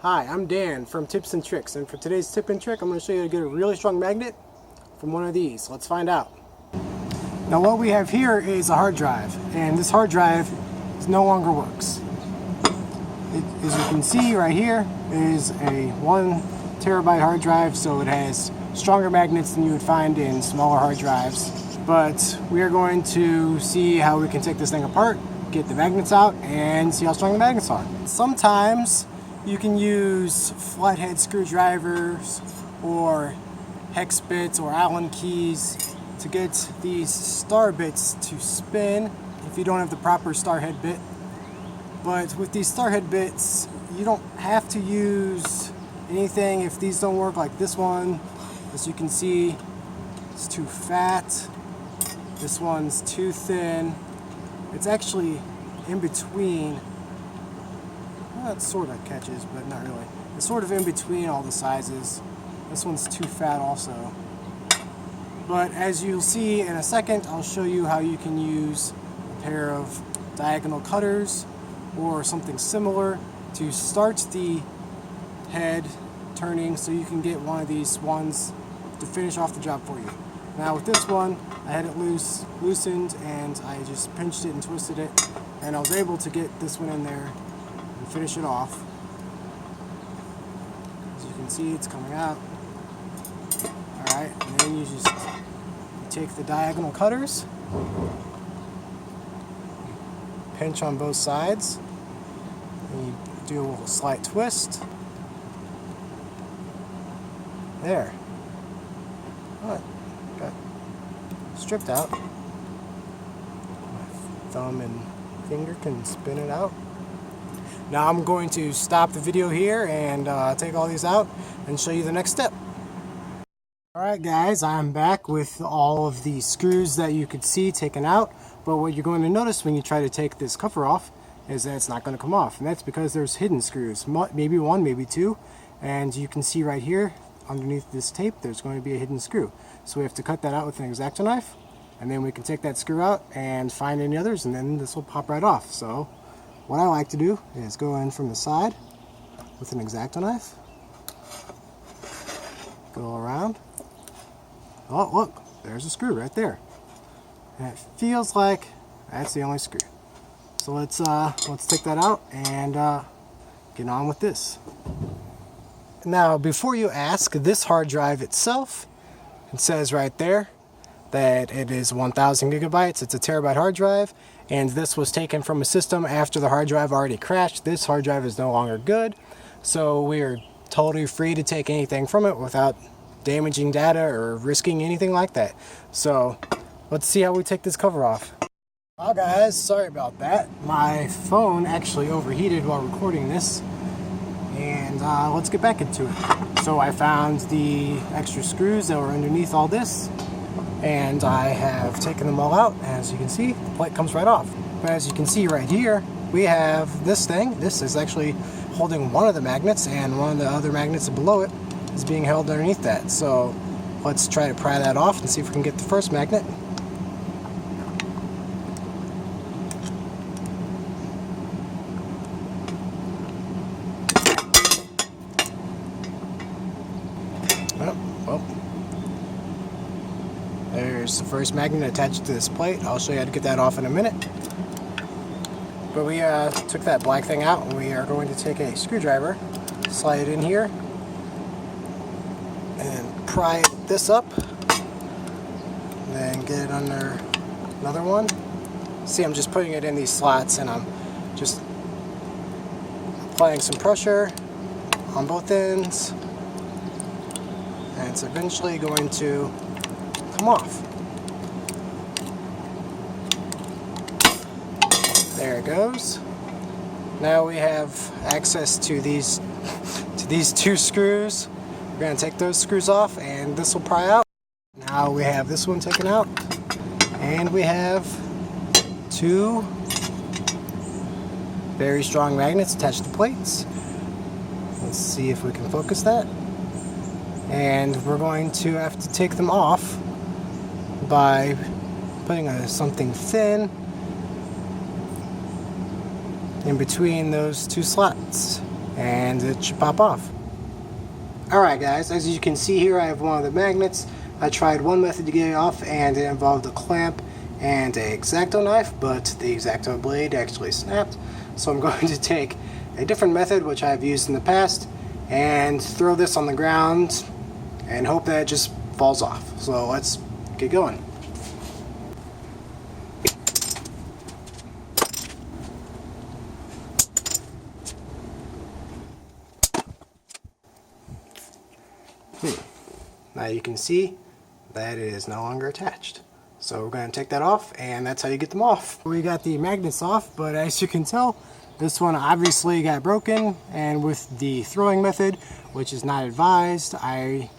Hi, I'm Dan from Tips and Tricks, and for today's tip and trick I'm going to show you how to get a really strong magnet from one of these. Let's find out. Now what we have here is a hard drive, and this hard drive no longer works. As you can see right here is a 1 terabyte hard drive, so it has stronger magnets than you would find in smaller hard drives. But we are going to see how we can take this thing apart, get the magnets out, and see how strong the magnets are. Sometimes you can use flathead screwdrivers or hex bits or Allen keys to get these star bits to spin if you don't have the proper star head bit. But with these star head bits, you don't have to use anything if these don't work, like this one. As you can see, it's too fat. This one's too thin. It's actually in between. Well, it sort of catches, but not really. It's sort of in between all the sizes. This one's too fat also. But as you'll see in a second, I'll show you how you can use a pair of diagonal cutters or something similar to start the head turning so you can get one of these ones to finish off the job for you. Now with this one, I had it loosened, and I just pinched it and twisted it, and I was able to get this one in there and finish it off. As you can see, it's coming out. Alright, and then you take the diagonal cutters, pinch on both sides, and you do a little slight twist. There. What? Got stripped out. My thumb and finger can spin it out. Now I'm going to stop the video here and take all these out and show you the next step. Alright guys, I'm back with all of the screws that you could see taken out, but what you're going to notice when you try to take this cover off is that it's not going to come off, and that's because there's hidden screws, maybe one, maybe two, and you can see right here underneath this tape there's going to be a hidden screw. So we have to cut that out with an X-Acto knife, and then we can take that screw out and find any others, and then this will pop right off. So what I like to do is go in from the side with an X-Acto knife, go around. Oh, look, there's a screw right there. And it feels like that's the only screw. So let's take that out and get on with this. Now, before you ask, this hard drive itself, it says right there that it is 1,000 gigabytes. It's a terabyte hard drive, and this was taken from a system after the hard drive already crashed. This hard drive is no longer good, so we are totally free to take anything from it without damaging data or risking anything like that. So let's see how we take this cover off. Well guys, sorry about that. My phone actually overheated while recording this, and let's get back into it. So I found the extra screws that were underneath all this, and I have taken them all out. As you can see, the plate comes right off. But as you can see right here, we have this thing. This is actually holding one of the magnets, and one of the other magnets below it is being held underneath that. So let's try to pry that off and see if we can get the first magnet. Well, there's the first magnet attached to this plate. I'll show you how to get that off in a minute. But we took that black thing out, and we are going to take a screwdriver, slide it in here, and pry this up, and then get it under another one. See, I'm just putting it in these slots, and I'm just applying some pressure on both ends, and it's eventually going to come off. There it goes. Now we have access to these two screws. We're going to take those screws off, and this will pry out. Now we have this one taken out, and we have two very strong magnets attached to plates. Let's see if we can focus that. And we're going to have to take them off by putting something thin in between those two slots. and it should pop off. Alright guys, as you can see here I have one of the magnets. I tried one method to get it off and it involved a clamp and an X-Acto knife, but the X-Acto blade actually snapped. So I'm going to take a different method which I've used in the past and throw this on the ground and hope that it just falls off. So let's get going. Now you can see that it is no longer attached. So we're going to take that off, and that's how you get them off. We got the magnets off, but as you can tell, this one obviously got broken, and with the throwing method, which is not advised, I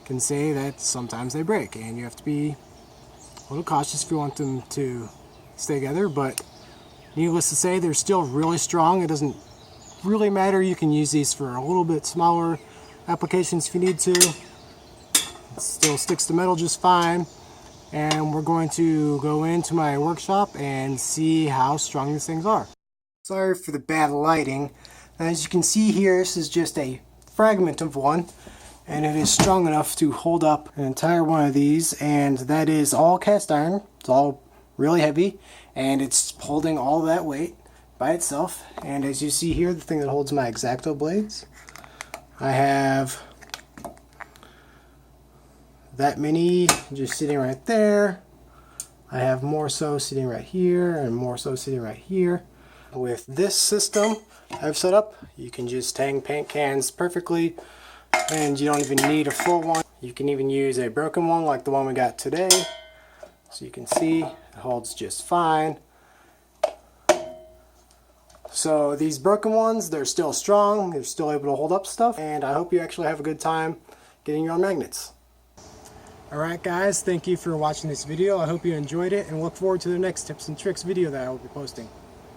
can say that sometimes they break, and you have to be a little cautious if you want them to stay together, but needless to say, they're still really strong. It doesn't really matter. You can use these for a little bit smaller applications if you need to. It still sticks to metal just fine. And we're going to go into my workshop and see how strong these things are. Sorry for the bad lighting. As you can see here, this is just a fragment of one, and it is strong enough to hold up an entire one of these, and that is all cast iron. It's all really heavy, and it's holding all that weight by itself. And as you see here, the thing that holds my X-Acto blades, I have that many just sitting right there. I have more so sitting right here and more so sitting right here. With this system I've set up, you can just hang paint cans perfectly, and you don't even need a full one. You can even use a broken one like the one we got today. So you can see it holds just fine. So these broken ones, they're still strong, they're still able to hold up stuff, and I hope you actually have a good time getting your own magnets. Alright guys, thank you for watching this video. I hope you enjoyed it and look forward to the next tips and tricks video that I will be posting.